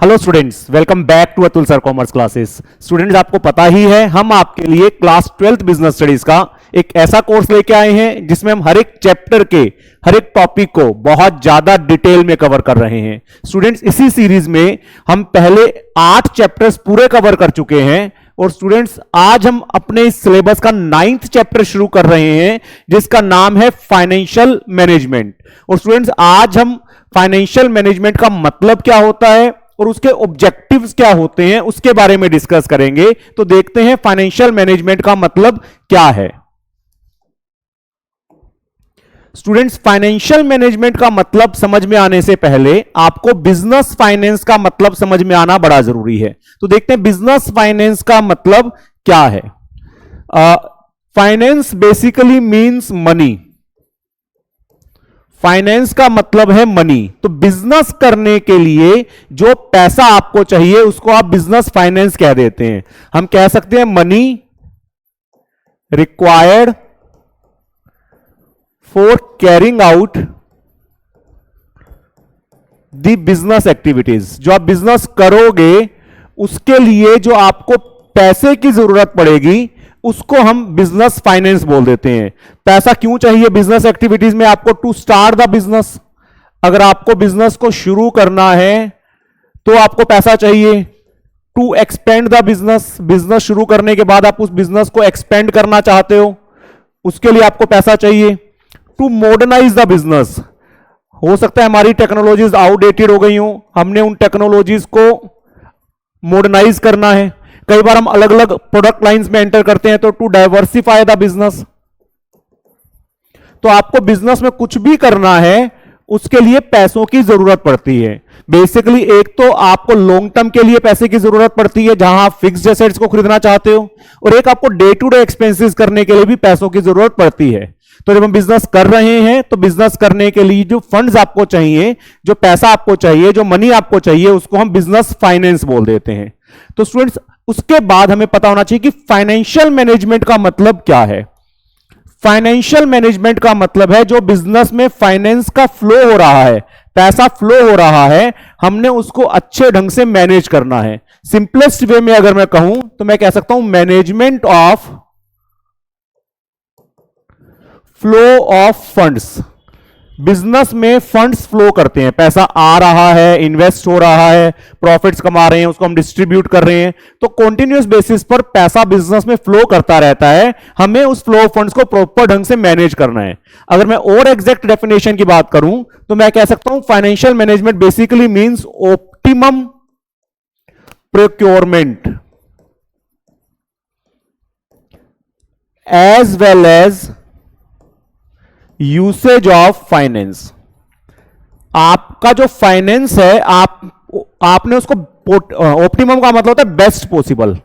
Hello students, welcome back to Atul sir commerce classes. Students, आपको पता ही है हम आपके लिए क्लास 12th बिजनेस स्टडीज का एक ऐसा कोर्स लेके आए हैं जिसमें हम हर एक चैप्टर के हर एक टॉपिक को बहुत ज्यादा डिटेल में कवर कर रहे हैं। स्टूडेंट्स, इसी सीरीज में हम पहले 8 चैप्टर्स पूरे कवर कर चुके हैं और स्टूडेंट्स आज हम अपने इस सिलेबस का 9th चैप्टर शुरू कर रहे हैं जिसका नाम है फाइनेंशियल मैनेजमेंट। और स्टूडेंट्स, आज हम फाइनेंशियल मैनेजमेंट का मतलब क्या होता है और उसके ऑब्जेक्टिव्स क्या होते हैं उसके बारे में डिस्कस करेंगे। तो देखते हैं फाइनेंशियल मैनेजमेंट का मतलब क्या है। स्टूडेंट्स, फाइनेंशियल मैनेजमेंट का मतलब समझ में आने से पहले आपको बिजनेस फाइनेंस का मतलब समझ में आना बड़ा जरूरी है। तो देखते हैं बिजनेस फाइनेंस का मतलब क्या है। Finance basically means money. Finance का मतलब है मनी। तो बिजनेस करने के लिए जो पैसा आपको चाहिए उसको आप बिजनेस फाइनेंस कह देते हैं। हम कह सकते हैं money required for carrying out the business activities. जो आप बिजनेस करोगे उसके लिए जो आपको पैसे की जरूरत पड़ेगी उसको हम बिजनेस फाइनेंस बोल देते हैं। पैसा क्यों चाहिए बिजनेस एक्टिविटीज में आपको? To start the business. अगर आपको बिजनेस को शुरू करना है तो आपको पैसा चाहिए। To expand the business, business शुरू करने के बाद आप उस बिजनेस को एक्सपेंड करना चाहते हो, उसके लिए आपको पैसा चाहिए। टू मॉडर्नाइज द बिजनेस, हो सकता है हमारी टेक्नोलॉजीज आउटडेटेड हो गई हो, हमने उन टेक्नोलॉजीज को मॉडर्नाइज करना है। कई बार हम अलग अलग प्रोडक्ट लाइंस में एंटर करते हैं। तो टू डाइवर्सिफाई द बिजनेस। तो आपको बिजनेस में कुछ भी करना है उसके लिए पैसों की जरूरत पड़ती है। बेसिकली एक तो आपको लॉन्ग टर्म के लिए पैसे की जरूरत पड़ती है जहां आप फिक्स्ड एसेट्स को खरीदना चाहते हो, और एक आपको डे टू डे एक्सपेंसेस करने के लिए भी पैसों की जरूरत पड़ती है। तो जब हम बिजनेस कर रहे हैं तो बिजनेस करने के लिए जो फंड्स आपको चाहिए, जो पैसा आपको चाहिए, जो मनी आपको चाहिए, उसको हम बिजनेस फाइनेंस बोल देते हैं। तो स्टूडेंट्स, उसके बाद हमें पता होना चाहिए कि फाइनेंशियल मैनेजमेंट का मतलब क्या है। फाइनेंशियल मैनेजमेंट का मतलब है जो बिजनेस में फाइनेंस का फ्लो हो रहा है, पैसा फ्लो हो रहा है, हमने उसको अच्छे ढंग से मैनेज करना है। सिंपलेस्ट वे में अगर मैं कहूं तो मैं कह सकता हूं management of flow of funds. Business में फंड्स फ्लो करते हैं, पैसा आ रहा है, इन्वेस्ट हो रहा है, प्रॉफिट्स कमा रहे हैं, उसको हम डिस्ट्रीब्यूट कर रहे हैं। तो कॉन्टिन्यूअस बेसिस पर पैसा बिजनेस में फ्लो करता रहता है, हमें उस फ्लो ऑफ फंड्स को प्रॉपर ढंग से मैनेज करना है। अगर मैं और एग्जैक्ट डेफिनेशन की बात करूं तो मैं कह सकता हूं financial management basically means optimum procurement as well as usage of finance. आपका जो फाइनेंस है आपने उसको ऑप्टिमम का मतलब होता है बेस्ट पॉसिबल।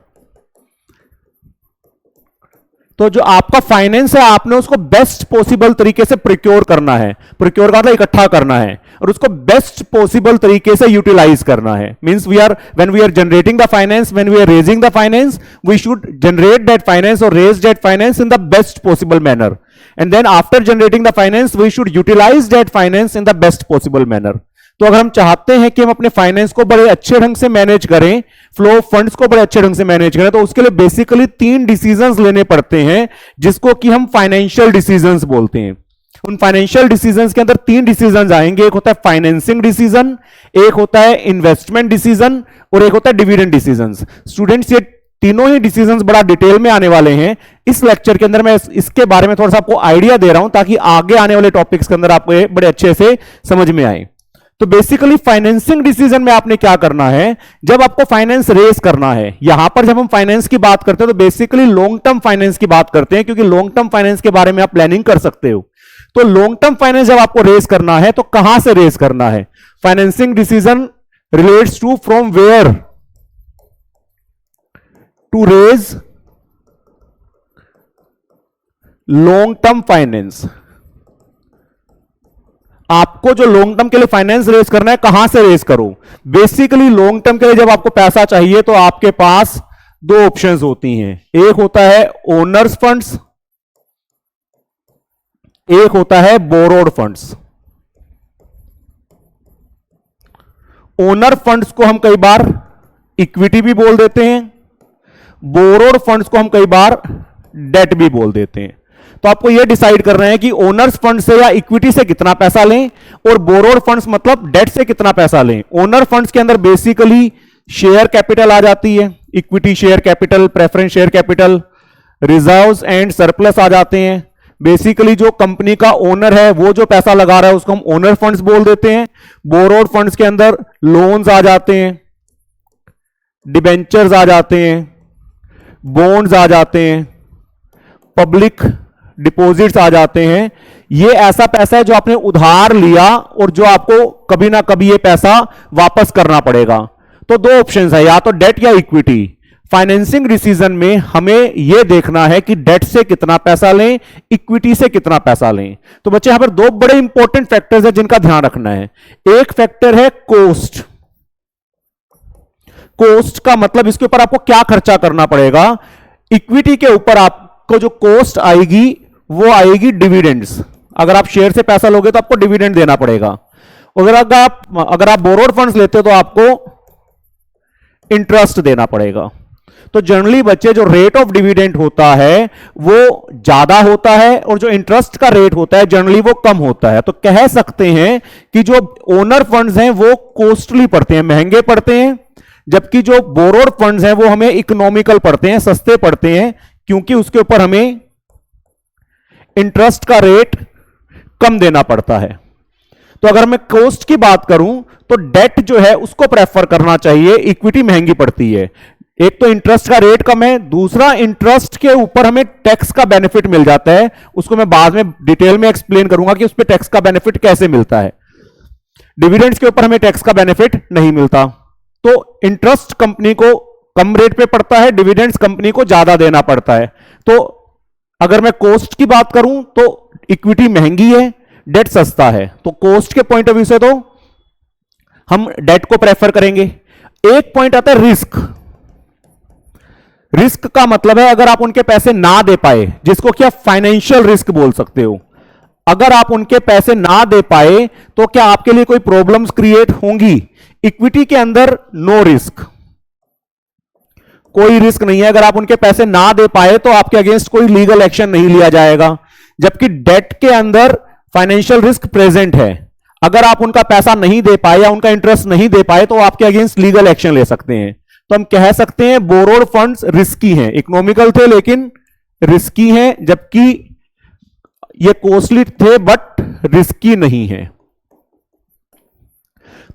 तो जो आपका फाइनेंस है आपने उसको बेस्ट पॉसिबल तरीके से प्रोक्योर करना है। प्रोक्योर का मतलब इकट्ठा करना है और उसको बेस्ट पॉसिबल तरीके से यूटिलाइज करना है। Means when we are generating the finance, when we are raising the finance, we should generate that finance और raise that finance in the best possible manner, and then after generating the finance we should utilise that finance in the best possible manner. तो अगर हम चाहते हैं कि हम अपने finance को बड़े अच्छे ढंग से मैनेज करें, फ्लो ऑफ फंड्स को बड़े अच्छे ढंग से मैनेज करें, तो उसके लिए बेसिकली 3 डिसीजंस लेने पड़ते हैं जिसको कि हम फाइनेंशियल डिसीजंस बोलते हैं। उन फाइनेंशियल डिसीजंस के अंदर 3 डिसीजंस आएंगे। एक होता है फाइनेंसिंग डिसीजन, एक होता है इन्वेस्टमेंट डिसीजन और एक होता है डिविडेंड डिसीजंस। स्टूडेंट्स, ये तीनों ही डिसीजंस बड़ा डिटेल में आने वाले हैं इस लेक्चर के अंदर। मैं इसके बारे में थोड़ा सा आपको आइडिया दे रहा हूं ताकि आगे आने वाले टॉपिक्स के अंदर आपको ये बड़े अच्छे से समझ में आए। तो बेसिकली फाइनेंसिंग डिसीजन में आपने क्या करना है, जब आपको फाइनेंस रेज करना है, यहां पर जब हम फाइनेंस की बात करते हैं तो बेसिकली लॉन्ग टर्म फाइनेंस की बात करते हैं, क्योंकि लॉन्ग टर्म फाइनेंस के बारे में आप प्लानिंग कर सकते हो। तो लॉन्ग टर्म फाइनेंस जब आपको रेज करना है तो कहां से रेज करना है? Financing decision relates to from where to raise long term finance. आपको जो लॉन्ग टर्म के लिए फाइनेंस रेज करना है कहां से रेज करो? बेसिकली लॉन्ग टर्म के लिए जब आपको पैसा चाहिए तो आपके पास 2 ऑप्शंस होती हैं। एक होता है ओनर्स फंड्स, एक होता है बोरोड फंड्स। ओनर फंड्स को हम कई बार इक्विटी भी बोल देते हैं, बोरोड फंड्स को हम कई बार डेट भी बोल देते हैं। तो आपको यह डिसाइड करना है कि ओनर्स फंड से या इक्विटी से कितना पैसा लें, और बोरोड फंड्स मतलब डेट से कितना पैसा लें। ओनर फंड्स के अंदर बेसिकली शेयर कैपिटल आ जाती है, equity share capital, preference share capital, reserves and surplus आ जाते हैं। बेसिकली जो कंपनी का ओनर है वो जो पैसा लगा रहा है उसको हम ओनर फंड्स बोल देते हैं। बोरोड फंड्स के अंदर लोन्स आ जाते हैं, डिबेंचर्स आ जाते हैं, बॉन्ड्स आ जाते हैं, पब्लिक डिपॉजिट्स आ जाते हैं। ये ऐसा पैसा है जो आपने उधार लिया और जो आपको कभी ना कभी ये पैसा वापस करना पड़ेगा। तो दो ऑप्शंस है, या तो डेट या इक्विटी। फाइनेंसिंग डिसीजन में हमें यह देखना है कि डेट से कितना पैसा लें, इक्विटी से कितना पैसा लें। तो बच्चे यहां पर दो बड़े इंपॉर्टेंट फैक्टर्स हैं जिनका ध्यान रखना है। एक फैक्टर है कॉस्ट। कॉस्ट का मतलब इसके ऊपर आपको क्या खर्चा करना पड़ेगा। इक्विटी के ऊपर आपको जो कॉस्ट आएगी वो आएगी डिविडेंड्स। अगर आप शेयर से पैसा लोगे तो आपको डिविडेंड देना पड़ेगा। अगर आप बोरोड फंड्स लेते हो तो आपको इंटरेस्ट देना पड़ेगा। तो जनरली बच्चे जो रेट ऑफ डिविडेंड होता है वो ज्यादा होता है और जो इंटरेस्ट का रेट होता है जनरली वो कम होता है। तो कह सकते हैं कि जो ओनर फंड्स हैं वो कॉस्टली पड़ते हैं, महंगे पड़ते हैं, जबकि जो बोरोड फंड्स हैं वो हमें इकोनॉमिकल पड़ते हैं, सस्ते पड़ते हैं, क्योंकि उसके ऊपर हमें इंटरेस्ट का रेट कम देना पड़ता है। तो अगर मैं कॉस्ट की बात करूं तो डेट जो है उसको प्रेफर करना चाहिए, इक्विटी महंगी पड़ती है। एक तो इंटरेस्ट का रेट कम है, दूसरा इंटरेस्ट के ऊपर हमें टैक्स का बेनिफिट मिल जाता है। उसको मैं बाद में डिटेल में एक्सप्लेन करूंगा कि उस पर टैक्स का बेनिफिट कैसे मिलता है। डिविडेंड्स के ऊपर हमें टैक्स का बेनिफिट नहीं मिलता। तो इंटरेस्ट कंपनी को कम रेट पे पड़ता है, डिविडेंड्स कंपनी को ज्यादा देना पड़ता है। तो अगर मैं कॉस्ट की बात करूं तो इक्विटी महंगी है, डेट सस्ता है। तो कॉस्ट के पॉइंट ऑफ व्यू से तो हम डेट को प्रेफर करेंगे। एक पॉइंट आता है रिस्क। रिस्क का मतलब है अगर आप उनके पैसे ना दे पाए, जिसको क्या फाइनेंशियल रिस्क बोल सकते हो। अगर आप उनके पैसे ना दे पाए तो क्या आपके लिए कोई प्रॉब्लम्स क्रिएट होंगी। इक्विटी के अंदर नो रिस्क, कोई रिस्क नहीं है। अगर आप उनके पैसे ना दे पाए तो आपके अगेंस्ट कोई लीगल एक्शन नहीं लिया जाएगा। जबकि डेट के अंदर फाइनेंशियल रिस्क प्रेजेंट है। अगर आप उनका पैसा नहीं दे पाए या उनका इंटरेस्ट नहीं दे पाए तो आपके अगेंस्ट लीगल एक्शन ले सकते हैं। तो हम कह सकते हैं बोरोड फंड्स रिस्की हैं, इकोनॉमिकल थे लेकिन रिस्की हैं, जबकि ये कॉस्टली थे बट रिस्की नहीं है।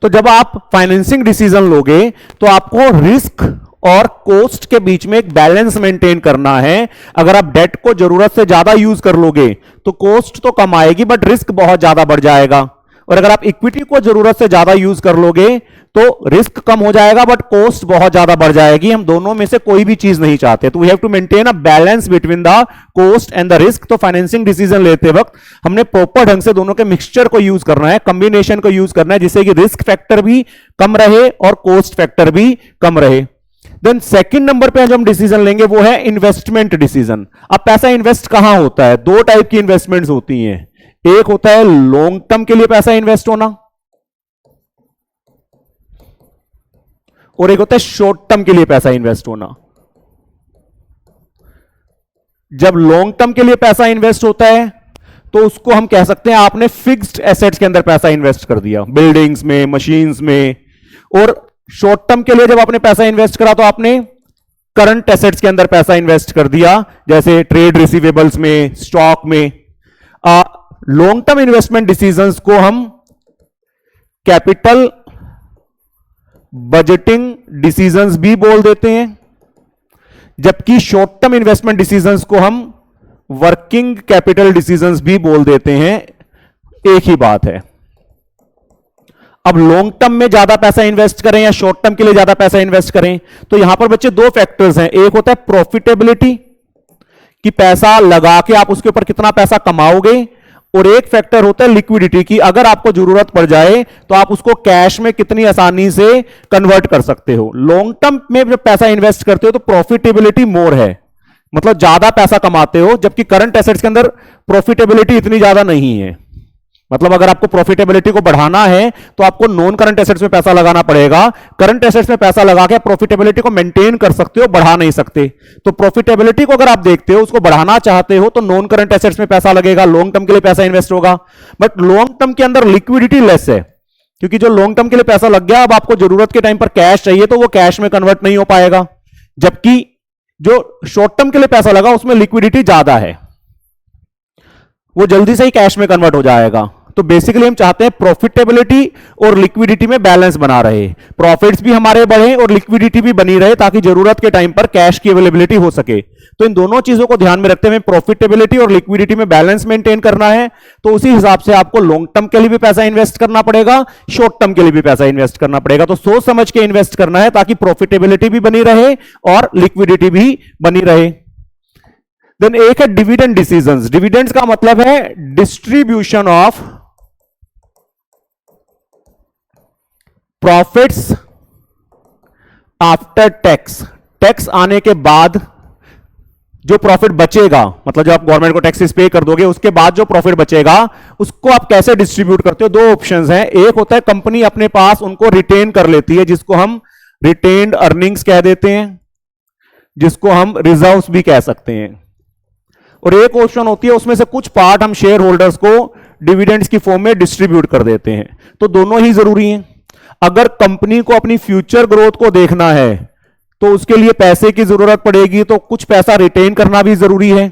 तो जब आप फाइनेंसिंग डिसीजन लोगे तो आपको रिस्क और कॉस्ट के बीच में एक बैलेंस मेंटेन करना है। अगर आप डेट को जरूरत से ज्यादा यूज कर लोगे तो कॉस्ट तो कम आएगी बट रिस्क बहुत ज्यादा बढ़ जाएगा। और अगर आप इक्विटी को जरूरत से ज्यादा यूज कर लोगे तो रिस्क कम हो जाएगा बट कॉस्ट बहुत ज्यादा बढ़ जाएगी। हम दोनों में से कोई भी चीज नहीं चाहते। तो we have to maintain a balance between the cost and the risk. तो फाइनेंसिंग डिसीजन लेते वक्त हमने प्रॉपर ढंग से दोनों के मिक्सचर को यूज करना है, कॉम्बिनेशन को यूज करना है, जिससे कि रिस्क फैक्टर भी कम रहे और कॉस्ट फैक्टर भी कम रहे। देन सेकंड नंबर पे जो हम डिसीजन लेंगे वो है इन्वेस्टमेंट डिसीजन। अब पैसा इन्वेस्ट कहां होता है। दो टाइप की इन्वेस्टमेंट्स होती हैं। एक होता है लॉन्ग टर्म के लिए पैसा इन्वेस्ट होना और एक होता है शॉर्ट टर्म के लिए पैसा इन्वेस्ट होना। जब लॉन्ग टर्म के लिए पैसा इन्वेस्ट होता है तो उसको हम कह सकते हैं आपने फिक्स्ड एसेट्स के अंदर पैसा इन्वेस्ट कर दिया, बिल्डिंग्स में, मशीन्स में। और शॉर्ट टर्म के लिए जब आपने पैसा इन्वेस्ट करा तो आपने करंट एसेट्स के अंदर पैसा इन्वेस्ट कर दिया, जैसे ट्रेड रिसीवेबल्स में, स्टॉक में। लॉन्ग टर्म इन्वेस्टमेंट डिसीजंस को हम कैपिटल बजटिंग डिसीजंस भी बोल देते हैं, जबकि शॉर्ट टर्म इन्वेस्टमेंट डिसीजंस को हम वर्किंग कैपिटल डिसीजंस भी बोल देते हैं। एक ही बात है। अब लॉन्ग टर्म में ज्यादा पैसा इन्वेस्ट करें या शॉर्ट टर्म के लिए ज्यादा पैसा इन्वेस्ट करें, तो यहां पर बच्चे दो फैक्टर्स हैं। एक होता है प्रॉफिटेबिलिटी, कि पैसा लगा के आप उसके ऊपर कितना पैसा कमाओगे, और एक फैक्टर होता है लिक्विडिटी, की अगर आपको जरूरत पड़ जाए तो आप उसको कैश में कितनी आसानी से कन्वर्ट कर सकते हो। लॉन्ग टर्म में जब पैसा इन्वेस्ट करते हो तो प्रॉफिटेबिलिटी मोर है, मतलब ज्यादा पैसा कमाते हो, जबकि करंट एसेट्स के अंदर प्रॉफिटेबिलिटी इतनी ज्यादा नहीं है। मतलब अगर आपको प्रॉफिटेबिलिटी को बढ़ाना है तो आपको नॉन करंट एसेट्स में पैसा लगाना पड़ेगा। करंट एसेट्स में पैसा लगा के प्रॉफिटेबिलिटी को मेंटेन कर सकते हो, बढ़ा नहीं सकते। तो प्रॉफिटेबिलिटी को अगर आप देखते हो, उसको बढ़ाना चाहते हो, तो नॉन करंट एसेट्स में पैसा लगेगा, लॉन्ग टर्म के लिए पैसा इन्वेस्ट होगा। बट लॉन्ग टर्म के अंदर लिक्विडिटी लेस है, क्योंकि जो लॉन्ग टर्म के लिए पैसा लग गया, अब आपको जरूरत के टाइम पर कैश चाहिए तो वो कैश में कन्वर्ट नहीं हो पाएगा। जबकि जो शॉर्ट टर्म के लिए पैसा लगा उसमें लिक्विडिटी ज्यादा है, वो जल्दी से ही कैश में कन्वर्ट हो जाएगा। तो बेसिकली हम चाहते हैं प्रॉफिटेबिलिटी और लिक्विडिटी में बैलेंस बना रहे, प्रॉफिट्स भी हमारे बढ़े और लिक्विडिटी भी बनी रहे, ताकि जरूरत के टाइम पर कैश की अवेलेबिलिटी हो सके। तो इन दोनों चीजों को ध्यान में रखते हुए प्रॉफिटेबिलिटी और लिक्विडिटी में बैलेंस मेंटेन करना है। तो उसी हिसाब से आपको लॉन्ग टर्म के लिए भी पैसा इन्वेस्ट करना पड़ेगा, शॉर्ट टर्म के लिए भी पैसा इन्वेस्ट करना पड़ेगा। तो सोच समझ के इन्वेस्ट करना है, ताकि प्रॉफिटेबिलिटी भी बनी रहे और लिक्विडिटी भी बनी रहे। देन एक है डिविडेंड डिसीजंस। डिविडेंड्स का मतलब है distribution of profits after tax. Tax आने के बाद जो प्रॉफिट बचेगा, मतलब जब आप गवर्नमेंट को टैक्सेस पे कर दोगे, उसके बाद जो प्रॉफिट बचेगा उसको आप कैसे डिस्ट्रीब्यूट करते हो। दो ऑप्शंस हैं। एक होता है कंपनी अपने पास उनको रिटेन कर लेती है, जिसको हम रिटेन्ड अर्निंग्स कह देते हैं, जिसको हम रिजर्व्स भी कह सकते हैं। और एक ऑप्शन होती है उसमें से कुछ पार्ट हम शेयर होल्डर्स को डिविडेंड्स की फॉर्म में डिस्ट्रीब्यूट कर देते हैं। तो दोनों ही जरूरी हैं। अगर कंपनी को अपनी फ्यूचर ग्रोथ को देखना है तो उसके लिए पैसे की जरूरत पड़ेगी, तो कुछ पैसा रिटेन करना भी जरूरी है।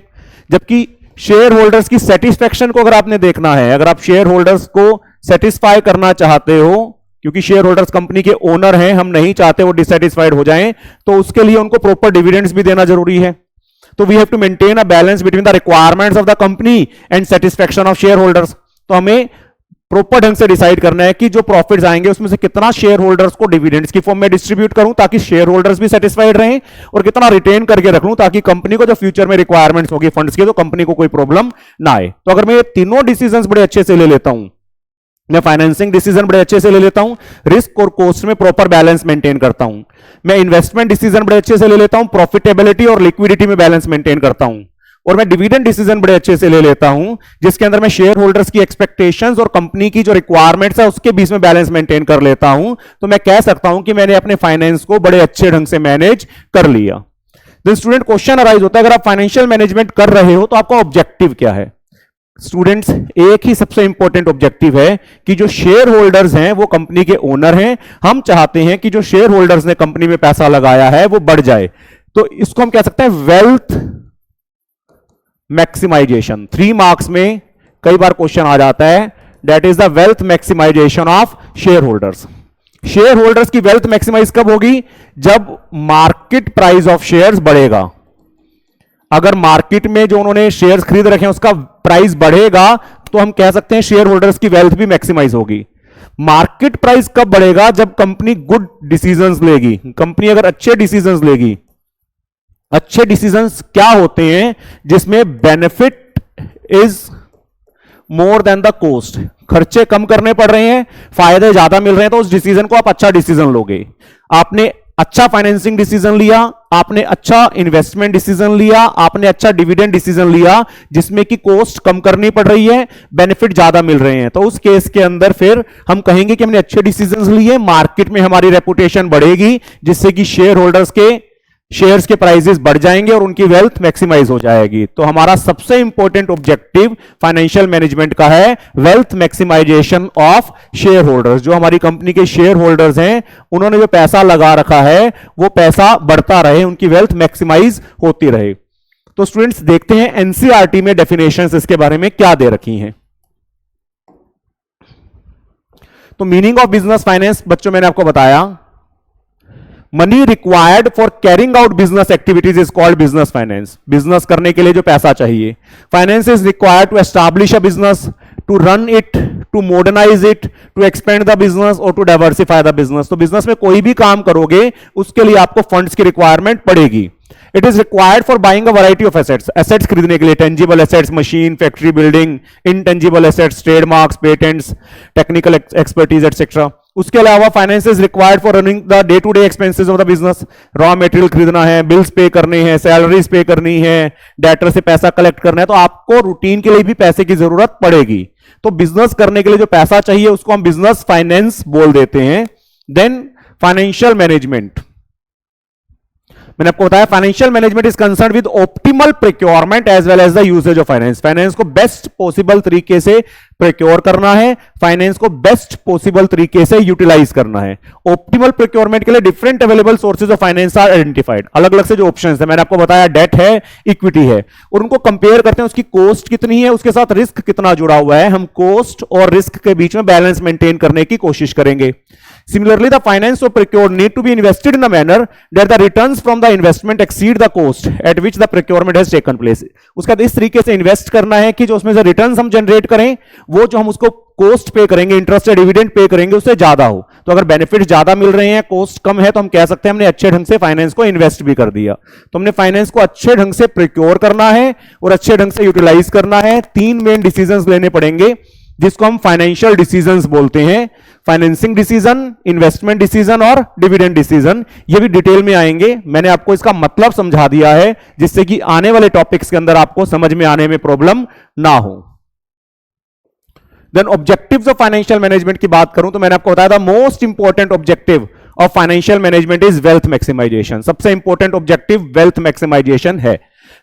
जबकि शेयर होल्डर्स की सेटिस्फेक्शन को अगर आपने देखना है, अगर आप शेयर होल्डर्स को सेटिस्फाई करना चाहते हो, क्योंकि शेयर होल्डर्स कंपनी के ओनर हैं, हम नहीं चाहते वो डिससेटिस्फाइड हो जाएं, तो उसके लिए उनको प्रॉपर डिविडेंड्स भी देना जरूरी है। तो we have to maintain a balance between the requirements of the company and satisfaction of shareholders. तो हमें प्रॉपर ढंग से डिसाइड करना है कि जो प्रॉफिट्स आएंगे उसमें से कितना शेयर होल्डर्स को डिविडेंड्स की फॉर्म में डिस्ट्रीब्यूट करूं ताकि शेयर होल्डर्स भी सेटिस्फाइड रहें, और कितना रिटेन करके रख लूं ताकि कंपनी को जो फ्यूचर में रिक्वायरमेंट्स होगी फंड्स की, तो कंपनी को कोई प्रॉब्लम ना आए। तो अगर मैं ये तीनों डिसीजंस बड़े अच्छे से ले लेता हूं, मैं फाइनेंसिंग डिसीजन बड़े अच्छे से ले लेता हूं, रिस्क और कॉस्ट में प्रॉपर बैलेंस मेंटेन करता हूं, मैं इन्वेस्टमेंट डिसीजन बड़े अच्छे से ले लेता हूं, प्रॉफिटेबिलिटी और लिक्विडिटी में बैलेंस मेंटेन करता हूं, और मैं डिविडेंड डिसीजन बड़े अच्छे से ले लेता हूं, जिसके अंदर मैं शेयर होल्डर्स की एक्सपेक्टेशंस और कंपनी की जो रिक्वायरमेंट्स है उसके बीच में बैलेंस मेंटेन कर लेता हूं, तो मैं कह सकता हूं कि मैंने अपने फाइनेंस को बड़े अच्छे ढंग से मैनेज कर लिया। देन स्टूडेंट क्वेश्चन अराइज होता है, अगर आप फाइनेंशियल मैनेजमेंट कर रहे हो तो आपका ऑब्जेक्टिव क्या है। स्टूडेंट्स, एक ही सबसे इंपॉर्टेंट ऑब्जेक्टिव है कि जो शेयर होल्डर्स हैं वो कंपनी के ओनर हैं। हम चाहते हैं कि जो शेयर होल्डर्स ने कंपनी में पैसा लगाया है वो बढ़ जाए। तो इसको हम कह सकते हैं वेल्थ मैक्सिमाइजेशन। 3 मार्क्स में कई बार क्वेश्चन आ जाता है, that is the wealth maximisation of shareholders. Shareholders की वेल्थ मैक्सिमाइज कब होगी? जब मार्केट प्राइस ऑफ शेयर्स बढ़ेगा। अगर मार्केट में जो उन्होंने शेयर्स खरीद रखे हैं उसका प्राइस बढ़ेगा तो हम कह सकते हैं शेयर होल्डर्स की वेल्थ भी मैक्सिमाइज होगी। मार्केट प्राइस कब बढ़ेगा? जब कंपनी गुड डिसीजंस लेगी। कंपनी अगर अच्छे डिसीजंस लेगी, अच्छे डिसीजंस क्या होते हैं? जिसमें benefit is more than the cost. खर्चे कम करने पड़ रहे हैं, फायदे ज्यादा मिल रहे हैं, तो उस डिसीजन को आप अच्छा डिसीजन लोगे। आपने अच्छा फाइनेंसिंग डिसीजन लिया, आपने अच्छा इन्वेस्टमेंट डिसीजन लिया, आपने अच्छा डिविडेंड डिसीजन लिया, जिसमें कि कॉस्ट कम करनी पड़ रही है, बेनिफिट ज्यादा मिल रहे हैं, तो उस केस के अंदर फिर हम कहेंगे कि हमने अच्छे डिसीजंस लिए, मार्केट में हमारी रेपुटेशन बढ़ेगी, जिससे कि शेयर होल्डर्स के शेयर्स के प्राइसेस बढ़ जाएंगे और उनकी वेल्थ मैक्सिमाइज हो जाएगी। तो हमारा सबसे इंपॉर्टेंट ऑब्जेक्टिव फाइनेंशियल मैनेजमेंट का है wealth maximisation of shareholders. जो हमारी कंपनी के शेयर होल्डर्स हैं उन्होंने जो पैसा लगा रखा है वो पैसा बढ़ता रहे, उनकी वेल्थ मैक्सिमाइज होती रहे। तो स्टूडेंट्स देखते हैं एनसीईआरटी में डेफिनेशंस इसके बारे में क्या दे रखी हैं। तो मीनिंग ऑफ बिजनेस फाइनेंस बच्चों मैंने आपको बताया, money required for carrying out business activities is called business finance. Business करने के लिए जो पैसा चाहिए। Finance is required to establish a business, to run it, to modernise it, to expand the business और टू डाइवर्सिफाई द बिजनेस। तो business में कोई भी काम करोगे उसके लिए आपको फंड्स की रिक्वायरमेंट पड़ेगी। It is required for buying a variety of assets. Assets खरीदने के लिए tangible assets, machine, factory, building, intangible assets, trademarks, patents, technical expertise etcetera. उसके अलावा finance is required for running the day to day expenses of the business. Raw material खरीदना है, bills पे करने हैं, सैलरीज पे करनी है, डेटर से पैसा कलेक्ट करना है, तो आपको रूटीन के लिए भी पैसे की जरूरत पड़ेगी। तो बिजनेस करने के लिए जो पैसा चाहिए उसको हम बिजनेस फाइनेंस बोल देते हैं। देन फाइनेंशियल मैनेजमेंट, मैंने आपको बताया financial management is concern with optimal procurement as well as the usage of finance. Finance को बेस्ट पॉसिबल तरीके से प्रोक्योर करना है, फाइनेंस को बेस्ट पॉसिबल तरीके से यूटिलाइज करना है। ऑप्टिमल प्रोक्योरमेंट के लिए different available sources of finance are identified. अलग अलग से जो ऑप्शंस है, मैंने आपको बताया डेट है, इक्विटी है, और उनको कंपेयर करते हैं, उसकी कॉस्ट कितनी है, उसके साथ रिस्क कितना जुड़ा हुआ है। हम कॉस्ट और रिस्क के बीच में बैलेंस मेंटेन करने की कोशिश करेंगे। Similarly, the finance of procured need to be invested in the manner that the returns from the investment exceed the cost at which the procurement has taken place. उसका इस तरीके से इन्वेस्ट करना है कि जो उसमें से रिटर्न्स हम जनरेट करें वो जो हम उसको कॉस्ट पे करेंगे, इंटरेस्ट या डिविडेंड पे करेंगे, उससे ज्यादा हो। तो अगर बेनिफिट ज्यादा मिल रहे हैं, कॉस्ट कम है, तो हम कह सकते हैं हमने अच्छे ढंग से फाइनेंस को इन्वेस्ट भी कर दिया। तो हमने फाइनेंस को अच्छे ढंग से प्रोक्योर करना है और अच्छे ढंग से यूटिलाइज करना है। 3 मेन डिसीजंस लेने पड़ेंगे जिसको हम फाइनेंशियल डिसीजंस बोलते हैं। फाइनेंसिंग डिसीजन, इन्वेस्टमेंट डिसीजन और डिविडेंड डिसीजन, ये भी डिटेल में आएंगे। मैंने आपको इसका मतलब समझा दिया है जिससे कि आने वाले टॉपिक्स के अंदर आपको समझ में आने में प्रॉब्लम ना हो। Then objectives of financial management की बात करूं तो मैंने आपको बताया था most important objective of financial management is wealth maximisation. सबसे इंपॉर्टेंट ऑब्जेक्टिव वेल्थ मैक्सिमाइजेशन है।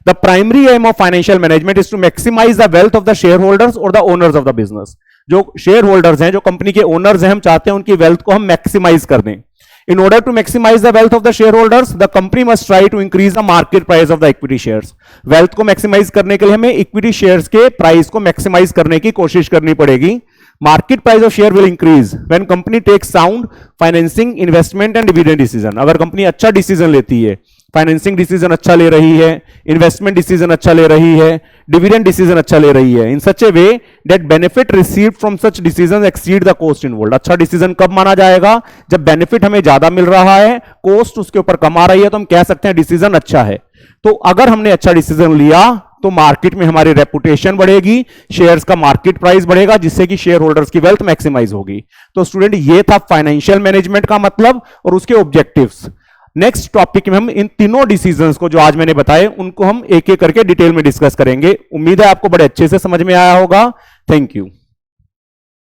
The primary aim of financial management is to maximize the wealth of the shareholders or the owners of the business. जो share holders हैं, जो company के owners हैं, हम चाहते हैं उनकी वेल्थ को हम मैक्सिमाइज कर दें। In order to maximize the wealth of the shareholders, the company must try to increase the market price of the equity shares. Wealth को मैक्सिमाइज करने के लिए हमें इक्विटी शेयर्स के प्राइस को मैक्सिमाइज करने की कोशिश करनी पड़ेगी। Market price of share will increase when company takes sound financing, investment and dividend decision. अगर कंपनी अच्छा डिसीजन लेती है, फाइनेंसिंग डिसीजन अच्छा ले रही है, इन्वेस्टमेंट डिसीजन अच्छा ले रही है, डिविडेंड डिसीजन अच्छा ले रही है, in such a way that benefit received from such decision exceed the cost involved. अच्छा डिसीजन कब माना जाएगा? जब बेनिफिट हमें ज्यादा मिल रहा है, कॉस्ट उसके ऊपर कम आ रही है, तो हम कह सकते हैं डिसीजन अच्छा है। तो अगर हमने अच्छा डिसीजन लिया तो मार्केट में हमारी रेपुटेशन बढ़ेगी, शेयर्स का मार्केट प्राइस बढ़ेगा, जिससे कि शेयर होल्डर्स की वेल्थ मैक्सिमाइज होगी। तो स्टूडेंट, ये था फाइनेंशियल मैनेजमेंट का मतलब और उसके ऑब्जेक्टिव्स। नेक्स्ट टॉपिक में हम इन तीनों डिसीजंस को जो आज मैंने बताए उनको हम एक एक करके डिटेल में डिस्कस करेंगे। उम्मीद है आपको बड़े अच्छे से समझ में आया होगा। Thank you.